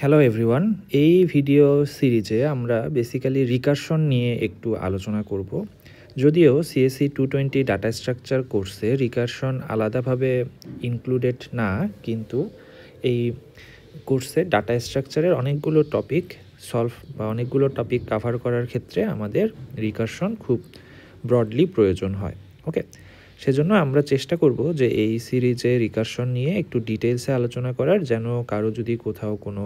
Hello everyone, এই video সিরিজে আমরা বেসিক্যালি রিকারশন নিয়ে একটু আলোচনা করব। যদিও সিএসসি 220 ডাটা স্ট্রাকচার কোর্সে রিকারশন আলাদাভাবে ইনক্লুডেড না, কিন্তু এই কোর্সে ডাটা স্ট্রাকচারের অনেকগুলো টপিক সলভ বা অনেকগুলো টপিক কাভার করার ক্ষেত্রে আমাদের রিকারশন খুব ব্রডলি প্রয়োজন হয়। ওকে, সেজন্য আমরা চেষ্টা করব যে এই সিরিজে রিকারশন নিয়ে একটু ডিটেলসে আলোচনা করার, যেন কারো যদি কোথাও কোনো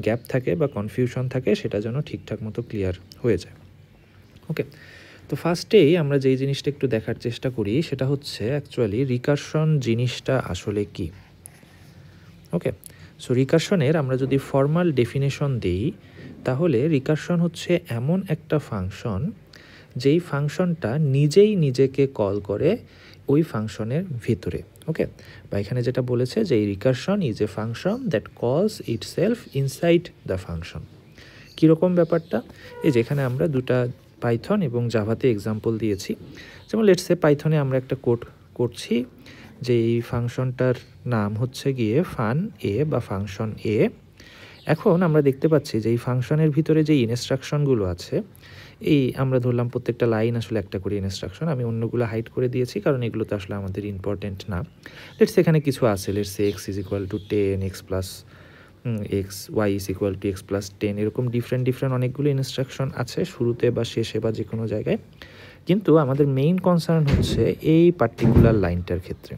গ্যাপ থাকে বা কনফিউশন থাকে সেটা যেন ঠিকঠাক মতো ক্লিয়ার হয়ে যায়। ওকে, তো ফার্স্টেই আমরা যেই জিনিসটা একটু দেখার চেষ্টা করি সেটা হচ্ছে অ্যাকচুয়ালি রিকারশন জিনিসটা আসলে কি। ওকে, সো রিকারশনের আমরা যদি ফর্মাল ডেফিনেশন দিই তাহলে রিকারশন হচ্ছে এমন একটা ফাংশন যেই ফাংশনটা নিজেই নিজেকে কল করে ওই ফাংশনের ভিতরে। ওকে, বা এখানে যেটা বলেছে যে এই recursion is a function that কলস ইটসেলফ ইনসাইড দ্য ফাংশন। কীরকম ব্যাপারটা, এই যেখানে আমরা দুটা পাইথন এবং জাভাতে এক্সাম্পল দিয়েছি। যেমন লেটসে পাইথনে আমরা একটা কোড করছি যে এই ফাংশনটার নাম হচ্ছে গিয়ে ফান এ বা ফাংশন এ। এখন আমরা দেখতে পাচ্ছি যে এই ফাংশনের ভিতরে যে ইনস্ট্রাকশনগুলো আছে, এই আমরা ধরলাম প্রত্যেকটা লাইন আসলে একটা করে ইনস্ট্রাকশন, আমি অন্যগুলো হাইড করে দিয়েছি কারণ এগুলো তো আসলে আমাদের ইম্পর্টেন্ট না। লেটস এখানে কিছু আছে, let's X is equal to 10, X plus X Y is equal to X plus 10, এরকম ডিফারেন্ট অনেকগুলো ইনস্ট্রাকশন আছে শুরুতে বা শেষে বা যে কোনো জায়গায়। কিন্তু আমাদের মেইন কনসার্ন হচ্ছে এই পার্টিকুলার লাইনটার ক্ষেত্রে।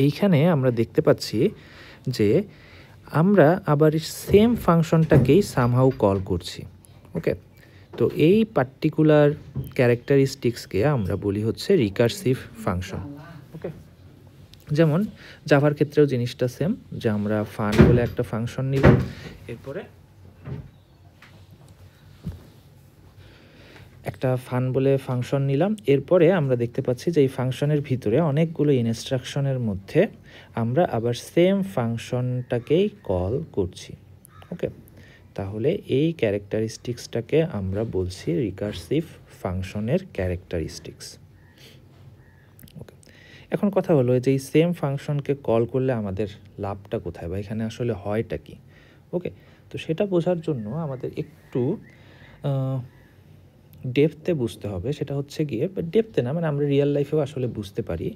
এইখানে আমরা দেখতে পাচ্ছি যে আমরা আবার সেম ফাংশনটাকেই সামহাউ কল করছি। ওকে, তো এই পার্টিকুলার ক্যারেক্টারিস্টিক্সকে আমরা বলি হচ্ছে রিকারসিভ ফাংশন। ওকে, যেমন জাভার ক্ষেত্রেও জিনিসটা সেম, যে আমরা ফান বলে একটা ফাংশন নিলাম, এরপরে একটা ফান বলে ফাংশন নিলাম, এরপরে আমরা দেখতে পাচ্ছি যে এই ফাংশনের ভিতরে অনেকগুলো ইনস্ট্রাকশনের মধ্যে আমরা আবার সেম ফাংশনটাকেই কল করছি। ওকে, তাহলে এই ক্যারেক্টারিস্টিক্সটাকে আমরা বলছি রিকারসিভ ফাংশনের ক্যারেক্টারিস্টিক্স। ওকে, এখন কথা হলো যে এই সেম ফাংশনকে কল করলে আমাদের লাভটা কোথায় বা এখানে আসলে হয়টা কি। ওকে, তো সেটা বোঝার জন্য আমাদের একটু ডেপথে বুঝতে হবে। সেটা হচ্ছে গিয়ে ডেপথে না, মানে আমরা রিয়েল লাইফেও আসলে বুঝতে পারি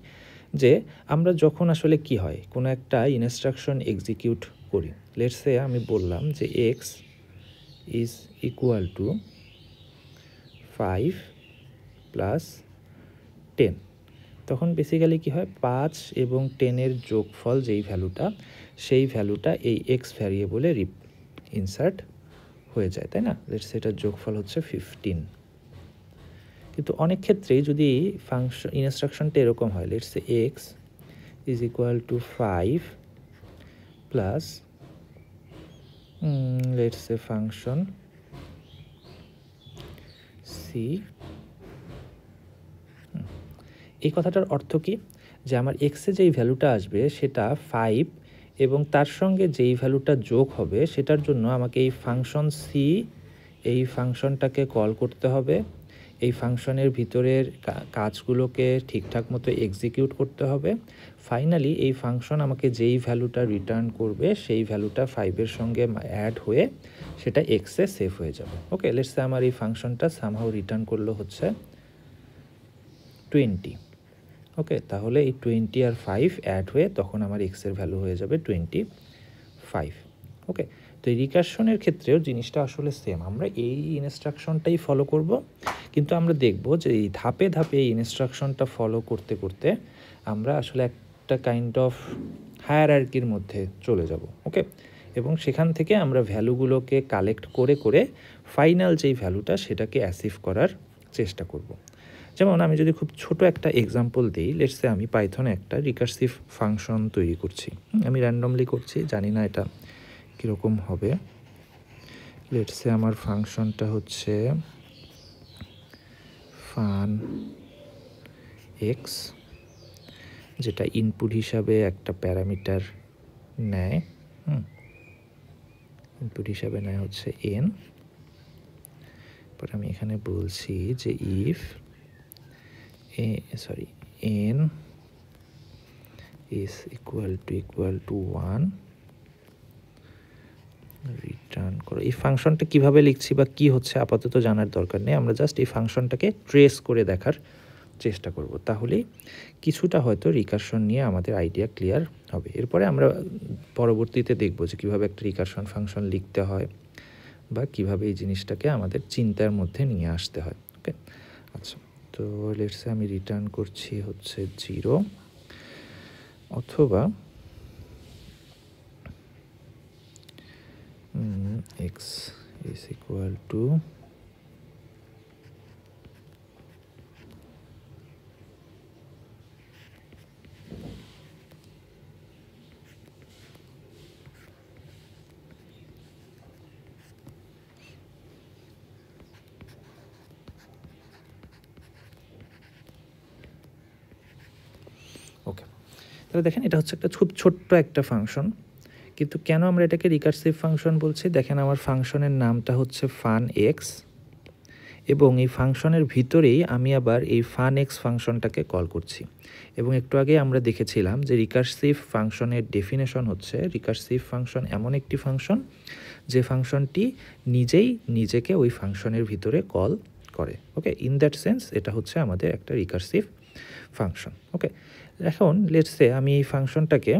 যে আমরা যখন আসলে কি হয় কোনো একটা ইনস্ট্রাকশন এক্সিকিউট করি। লেটস সে আমি বললাম যে x is equal to 5 plus 10, তখন বেসিক্যালি কি হয়, 5 এবং 10-এর যোগফল যেই ভ্যালুটা, সেই ভ্যালুটা এই এক্স ভ্যারিয়েবলে ইনসার্ট হয়ে যায়, তাই না? লেটস সে এটার যোগফল হচ্ছে 15। কিন্তু অনেক ক্ষেত্রেই যদি ফাংশন ইনস্ট্রাকশনটা এরকম হয়, let's say X is equal to 5 plus let's say function C. এই কথাটার অর্থ কি, যে আমার এক্সে যেই ভ্যালুটা আসবে সেটা 5 এবং তার সঙ্গে যেই ভ্যালুটা যোগ হবে সেটার জন্য আমাকে এই ফাংশন সি, এই ফাংশনটাকে কল করতে হবে, এই ফাংশনের ভিতরের কাজগুলোকে ঠিকঠাক মতো এক্সিকিউট করতে হবে। ফাইনালি এই ফাংশন আমাকে যেই ভ্যালুটা রিটার্ন করবে সেই ভ্যালুটা 5-এর সঙ্গে অ্যাড হয়ে সেটা এক্সে সেভ হয়ে যাবে। ওকে, লেটস সে আমার এই ফাংশনটা সামহাউ রিটার্ন করলো হচ্ছে 20। ওকে, তাহলে এই 20 আর 5 অ্যাড হয়ে তখন আমার এক্সের ভ্যালু হয়ে যাবে 25। ওকে, তো এই রিকারশনের ক্ষেত্রেও জিনিসটা আসলে সেম, আমরা এই ইনস্ট্রাকশনটাই ফলো করব, কিন্তু আমরা দেখব যে এই ধাপে ধাপে এই ইনস্ট্রাকশনটা ফলো করতে করতে আমরা আসলে একটা কাইন্ড অফ হায়ারার্কির মধ্যে চলে যাব। ওকে, এবং সেখান থেকে আমরা ভ্যালুগুলোকে কালেক্ট করে করে ফাইনাল যেই ভ্যালুটা সেটাকে অ্যাচিভ করার চেষ্টা করব। যেমন আমি যদি খুব ছোট একটা এক্সাম্পল দিই, লেটস সে আমি পাইথনে একটা রিকারসিভ ফাংশন তৈরি করছি। আমি র্যান্ডমলি করছি, জানি না এটা কীরকম হবে। লেটস সে আমার ফাংশনটা হচ্ছে ফান এক্স, যেটা ইনপুট হিসাবে একটা প্যারামিটার নেয়। ইনপুট হিসাবে নেয় হচ্ছে এন। পর আমি এখানে বলছি যে if n is equal to 1, করো। এই ফাংশনটা কিভাবে লিখছি বা কি হচ্ছে আপাতত জানার দরকার নেই, আমরা জাস্ট এই ফাংশনটাকে ট্রেস করে দেখার চেষ্টা করব, তাহলেই কিছুটা হয়তো রিকারশন নিয়ে আমাদের আইডিয়া ক্লিয়ার হবে। এরপরে আমরা পরবর্তীতে দেখব যে কীভাবে একটা রিকারশন ফাংশন লিখতে হয় বা কিভাবে এই জিনিসটাকে আমাদের চিন্তার মধ্যে নিয়ে আসতে হয়। ওকে, আচ্ছা, তো লেটসে আমি রিটার্ন করছি হচ্ছে 0 অথবা x is equal to ওকে। তাহলে দেখেন এটা হচ্ছে একটা খুব ছোট্ট একটা ফাংশন, কিন্তু কেন আমরা এটাকে রিকারসিভ ফাংশন বলছি, দেখেন আমার ফাংশনের নামটা হচ্ছে ফান এক্স, এবং এই ফাংশনের ভিতরেই আমি আবার এই ফান এক্স ফাংশনটাকে কল করছি। এবং একটু আগে আমরা দেখেছিলাম যে রিকারসিভ ফাংশনের ডেফিনেশন হচ্ছে, রিকারসিভ ফাংশন এমন একটি ফাংশন যে ফাংশনটি নিজেই নিজেকে ওই ফাংশনের ভিতরে কল করে। ওকে, ইন দ্যাট সেন্স এটা হচ্ছে আমাদের একটা রিকারসিভ ফাংশন। ওকে, এখন লেটস সে আমি এই ফাংশনটাকে,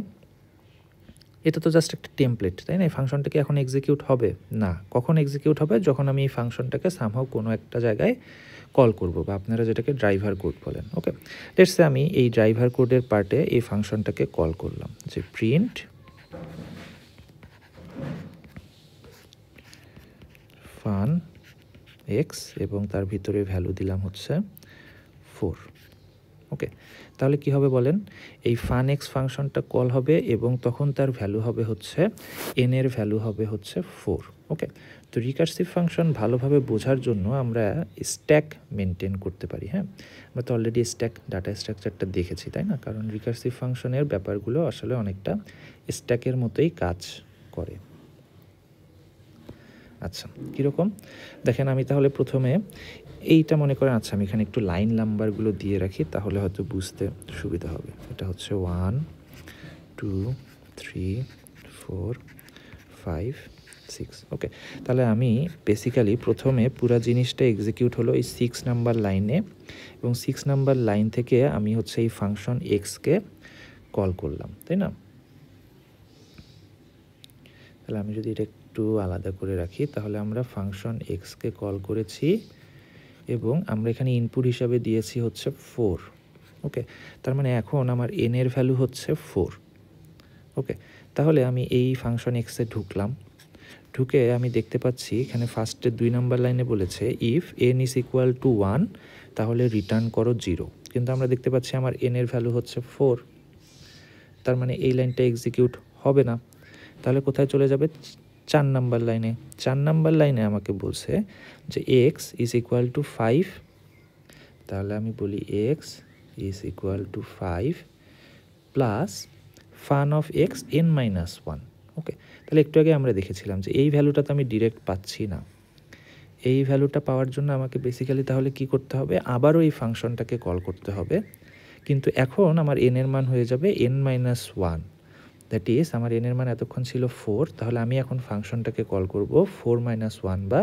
এটা তো জাস্ট একটা টেমপ্লেট, তাই না? এই ফাংশনটাকে এখন এক্সিকিউট হবে না। কখন এক্সিকিউট হবে? যখন আমি এই ফাংশনটাকে সামহাও কোনো একটা জায়গায় কল করব, বা আপনারা যেটাকে ড্রাইভার কোড বলেন। ওকে, লেটস সে আমি এই ড্রাইভার কোডের পার্টে এই ফাংশনটাকে কল করলাম যে প্রিন্ট ফান এক্স, এবং তার ভিতরে ভ্যালু দিলাম হচ্ছে 4। ওকে, তাহলে কি হবে বলেন? এই ফান এক্স ফাংশনটা কল হবে এবং তখন তার ভ্যালু হবে হচ্ছে এন এর ভ্যালু হবে হচ্ছে 4। ওকে, তো রিকারসিভ ফাংশন ভালোভাবে বোঝার জন্য আমরা স্ট্যাক মেনটেন করতে পারি। হ্যাঁ, আমরা তো অলরেডি স্ট্যাক ডাটা স্ট্রাকচারটা দেখেছি, তাই না? কারণ রিকারসিভ ফাংশনের ব্যাপারগুলো আসলে অনেকটা স্ট্যাকের মতোই কাজ করে। আচ্ছা, কীরকম দেখেন, আমি তাহলে প্রথমে এইটা মনে করেন, আচ্ছা আমি এখানে একটু লাইন নাম্বারগুলো দিয়ে রাখি, তাহলে হয়তো বুঝতে সুবিধা হবে। এটা হচ্ছে 1 2 3 4 5 6। ওকে, তাহলে আমি বেসিক্যালি প্রথমে পুরা জিনিসটা এক্সিকিউট হলো এই 6 নাম্বার লাইনে, এবং 6 নাম্বার লাইন থেকে আমি হচ্ছে এই ফাংশন এক্সকে কল করলাম, তাই না? তাহলে আমি যদি এটা একটু আলাদা করে রাখি, তাহলে আমরা ফাংশন এক্সকে কল করেছি এবং আমরা এখানে ইনপুট হিসাবে দিয়েছি হচ্ছে 4। ওকে, তার মানে এখন আমার এন এর ভ্যালু হচ্ছে 4। ওকে, তাহলে আমি এই ফাংশন এক্সে ঢুকলাম, ঢুকে আমি দেখতে পাচ্ছি এখানে ফার্স্টে 2 নাম্বার লাইনে বলেছে if N is equal two 1 তাহলে রিটার্ন করো 0, কিন্তু আমরা দেখতে পাচ্ছি আমার এন এর ভ্যালু হচ্ছে 4, তার মানে এই লাইনটা এক্সিকিউট হবে না। তাহলে কোথায় চলে যাবে? 4 নাম্বার লাইনে। 4 নাম্বার লাইনে আমাকে বলছে যে এক্স ইজ ইকুয়াল টু 5, তাহলে আমি বলি x is equal to 5 plus fun of x N minus 1। ওকে, তাহলে একটু আগে আমরা দেখেছিলাম যে এই ভ্যালুটা তো আমি ডিরেক্ট পাচ্ছি না। এই ভ্যালুটা পাওয়ার জন্য আমাকে বেসিক্যালি তাহলে কি করতে হবে? আবারও এই ফাংশনটাকে কল করতে হবে, কিন্তু এখন আমার এন এর মান হয়ে যাবে এন মাইনাস 1, দ্যাট ইজ আমার এন এর মান এতক্ষণ ছিল 4, তাহলে আমি এখন ফাংশনটাকে কল করব 4 মাইনাস 1 বা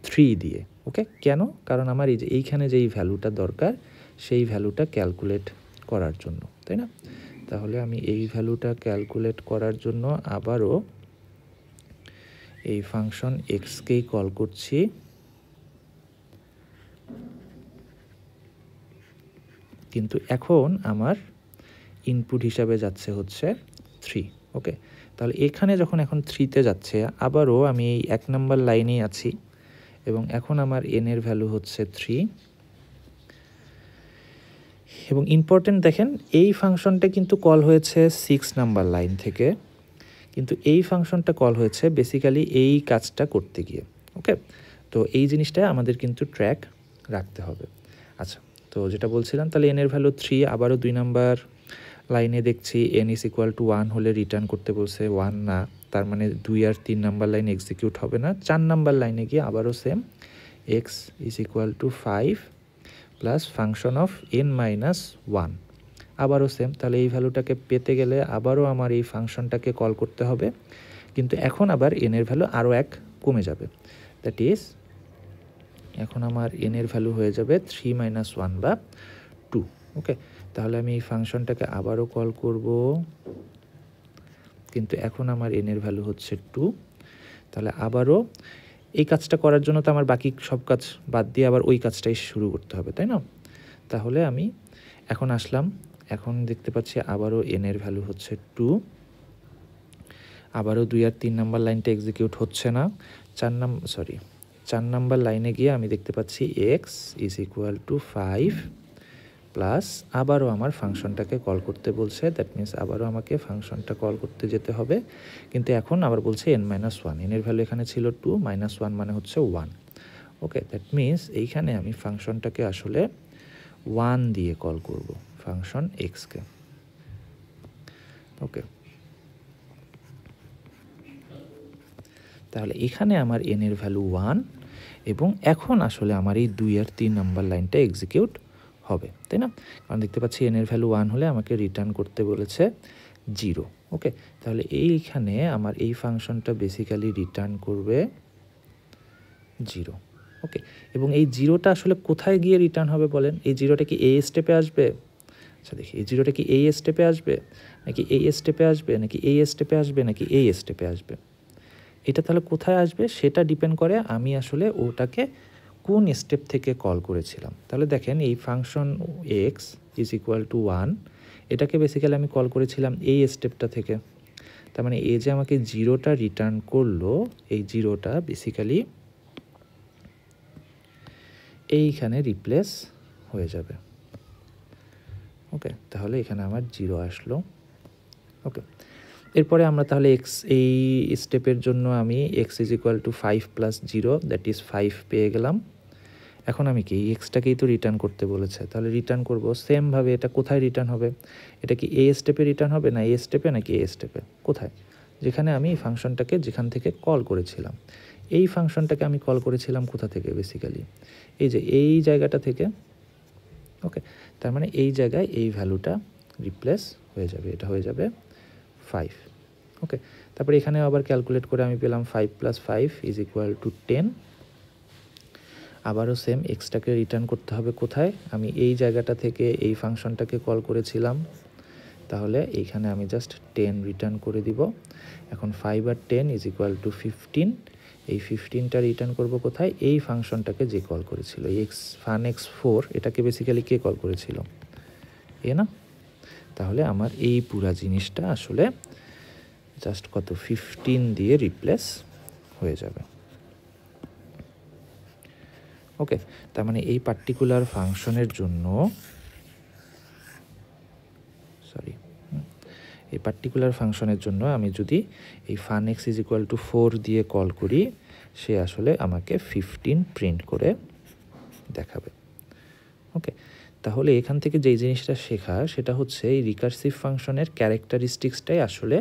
3 দিয়ে। ওকে, কেন? কারণ আমার এই যে এইখানে যেই ভ্যালুটা দরকার সেই ভ্যালুটা ক্যালকুলেট করার জন্য, তাই না? তাহলে আমি এই ভ্যালুটা ক্যালকুলেট করার জন্য আবারও এই ফাংশন এক্সকেই কল করছি, কিন্তু এখন আমার ইনপুট হিসাবে যাচ্ছে হচ্ছে 3। ওকে, তাহলে এখানে যখন এখন 3তে যাচ্ছে, আবারও আমি এই 1 নাম্বার লাইনেই আছি এবং এখন আমার এন এর ভ্যালু হচ্ছে 3। এবং ইম্পর্টেন্ট দেখেন, এই ফাংশনটা কিন্তু কল হয়েছে 6 নাম্বার লাইন থেকে, কিন্তু এই ফাংশনটা কল হয়েছে বেসিক্যালি এই কাজটা করতে গিয়ে। ওকে, তো এই জিনিসটা আমাদের কিন্তু ট্র্যাক রাখতে হবে। আচ্ছা, তো যেটা বলছিলাম, তাহলে এন এর ভ্যালু 3, আবারও 2 নাম্বার লাইনে দেখছি এন ইজ ইকুয়াল টু 1 হলে রিটার্ন করতে বলছে 1 না, তার মানে 2 আর 3 নাম্বার লাইন এক্সিকিউট হবে না। 4 নাম্বার লাইনে গিয়ে আবারও same x is equal to 5 plus function of N minus 1, আবারও সেম। তাহলে এই ভ্যালুটাকে পেতে গেলে আবারও আমার এই ফাংশনটাকে কল করতে হবে, কিন্তু এখন আবার এন এর ভ্যালু আরও 1 কমে যাবে। দ্যাট ইজ এখন আমার n এর ভ্যালু হয়ে যাবে 3 - 1 বা 2। ওকে, তাহলে আমি এই ফাংশনটাকে আবারও কল করব, কিন্তু এখন আমার n এর ভ্যালু হচ্ছে 2। তাহলে আবারও এই কাজটা করার জন্য তো আমার বাকি সব কাজ বাদ দিয়ে আবার ওই কাজটাই শুরু করতে হবে, তাই না? তাহলে আমি এখন আসলাম, এখন দেখতে পাচ্ছি আবারও n এর ভ্যালু হচ্ছে 2। আবারও 2 আর 3 নাম্বার লাইনটা এক্সিকিউট হচ্ছে না। 4 নাম্বার লাইনে গিয়ে আমি দেখতে পাচ্ছি x = 5 প্লাস আবারও আমার ফাংশনটাকে কল করতে বলছে। দ্যাট মিনস আবারও আমাকে ফাংশনটা কল করতে যেতে হবে, কিন্তু এখন আবার বলছে n - 1। n এর ভ্যালু এখানে ছিল 2, -1 মানে হচ্ছে 1। ওকে, দ্যাট মিনস এইখানে আমি ফাংশনটাকে আসলে 1 দিয়ে কল করব, ফাংশন এক্সকে। ওকে, তাহলে এখানে আমার n এর ভ্যালু 1 এবং এখন আসলে আমার এই 2 আর 3 নাম্বার লাইনটা এক্সিকিউট হবে, তাই না? কারণ দেখতে পাচ্ছি n এর ভ্যালু 1 হলে আমাকে রিটার্ন করতে বলেছে 0। ওকে, তাহলে এইখানে আমার এই ফাংশনটা বেসিক্যালি রিটার্ন করবে 0। ওকে, এবং এই 0টা আসলে কোথায় গিয়ে রিটার্ন হবে বলেন? এই 0টা কি এই স্টেপে আসবে? আচ্ছা দেখি, এই 0টা কি এই স্টেপে আসবে, নাকি এই স্টেপে আসবে, নাকি এই স্টেপে আসবে, নাকি এই স্টেপে আসবে? এটা তাহলে কোথায় আসবে সেটা ডিপেন্ড করে আমি আসলে ওটাকে কোন স্টেপ থেকে কল করেছিলাম। তাহলে দেখেন এই ফাংশন x = 1, এটাকে বেসিক্যালি আমি কল করেছিলাম এই স্টেপটা থেকে। তার মানে এই যে আমাকে 0টা রিটার্ন করলো, এই 0টা বেসিক্যালি এইখানে রিপ্লেস হয়ে যাবে। ওকে, তাহলে এখানে আমার 0 আসলো। ওকে, এরপরে আমরা তাহলে এই স্টেপের জন্য আমি x = 5 + 0 দ্যাট ইজ 5 পেয়ে গেলাম। এখন আমি কি এক্সটাকেই তো রিটার্ন করতে বলেছে, তাহলে রিটার্ন করব সেমভাবে। এটা কোথায় রিটার্ন হবে? এটা কি এ স্টেপে রিটার্ন হবে, না এ স্টেপে, নাকি এ স্টেপে? কোথায়? যেখানে আমি এই ফাংশনটাকে যেখান থেকে কল করেছিলাম। এই ফাংশনটাকে আমি কল করেছিলাম কোথা থেকে? বেসিক্যালি এই যে এই জায়গাটা থেকে। ওকে, তার মানে এই জায়গায় এই ভ্যালুটা রিপ্লেস হয়ে যাবে, এটা হয়ে যাবে 5। ওকে, তারপরে এখানে আবার ক্যালকুলেট করে আমি পেলাম 5 + 5 = 10। আবারও সেম, এক্সটাকে রিটার্ন করতে হবে কোথায়? আমি এই জায়গাটা থেকে এই ফাংশনটাকে কল করেছিলাম, তাহলে এইখানে আমি জাস্ট 10 রিটার্ন করে দিব। এখন 5 আর 10 = 15। এই 15টা রিটার্ন করব কোথায়? এই ফাংশনটাকে যে কল করেছিল, এই funx4, এটাকে বেসিক্যালি কে কল করেছিল? এ না? তাহলে আমার এই পুরা জিনিসটা আসলে জাস্ট কত 15 দিয়ে রিপ্লেস হয়ে যাবে। ওকে, তার মানে এই পার্টিকুলার ফাংশনের জন্য এই পার্টিকুলার ফাংশনের জন্য আমি যদি এই funx = 4 দিয়ে কল করি, সে আসলে আমাকে 15 প্রিন্ট করে দেখাবে। ওকে, তাহলে এখান থেকে যেই জিনিসটা শেখা সেটা হচ্ছে এই রিকার্সিভ ফাংশনের ক্যারেক্টারিস্টিক্সটাই আসলে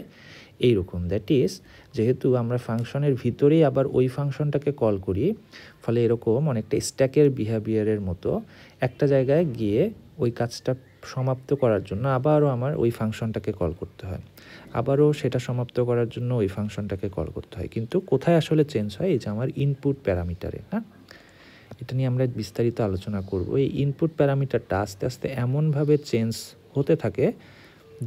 এইরকম। দ্যাট ইজ, যেহেতু আমরা ফাংশনের ভিতরেই আবার ওই ফাংশনটাকে কল করি, ফলে এরকম অনেকটা স্ট্যাকের বিহেভিয়ারের মতো একটা জায়গায় গিয়ে ওই কাজটা সমাপ্ত করার জন্য আবারও আমার ওই ফাংশনটাকে কল করতে হয়, আবারও সেটা সমাপ্ত করার জন্য ওই ফাংশনটাকে কল করতে হয়। কিন্তু কোথায় আসলে চেঞ্জ হয়? এই যে আমার ইনপুট প্যারামিটারে। হ্যাঁ, এটা নিয়ে আমরা বিস্তারিত আলোচনা করব। এই ইনপুট প্যারামিটারটা আস্তে আস্তে এমনভাবে চেঞ্জ হতে থাকে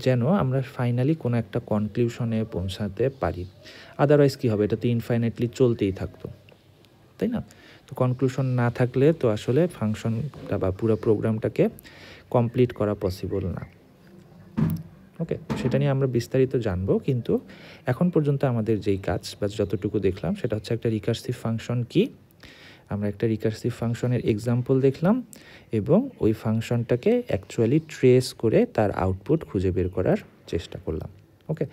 যেন আমরা ফাইনালি কোনো একটা কনক্লিউশনে পৌঁছাতে পারি। আদারওয়াইজ কী হবে? এটা তো ইনফাইনাইটলি চলতেই থাকতো, তাই না? তো কনক্লুশন না থাকলে তো আসলে ফাংশনটা বা পুরো প্রোগ্রামটাকে কমপ্লিট করা পসিবল না। ওকে, সেটা নিয়ে আমরা বিস্তারিত জানবো, কিন্তু এখন পর্যন্ত আমাদের যেই কাজ বা যতটুকু দেখলাম সেটা হচ্ছে একটা রিকার্সিভ ফাংশন কি। আমরা একটা রিকার্সিভ ফাংশনের এক্সাম্পল দেখলাম এবং ওই ফাংশনটাকে অ্যাকচুয়ালি ট্রেস করে তার আউটপুট খুঁজে বের করার চেষ্টা করলাম। ওকে।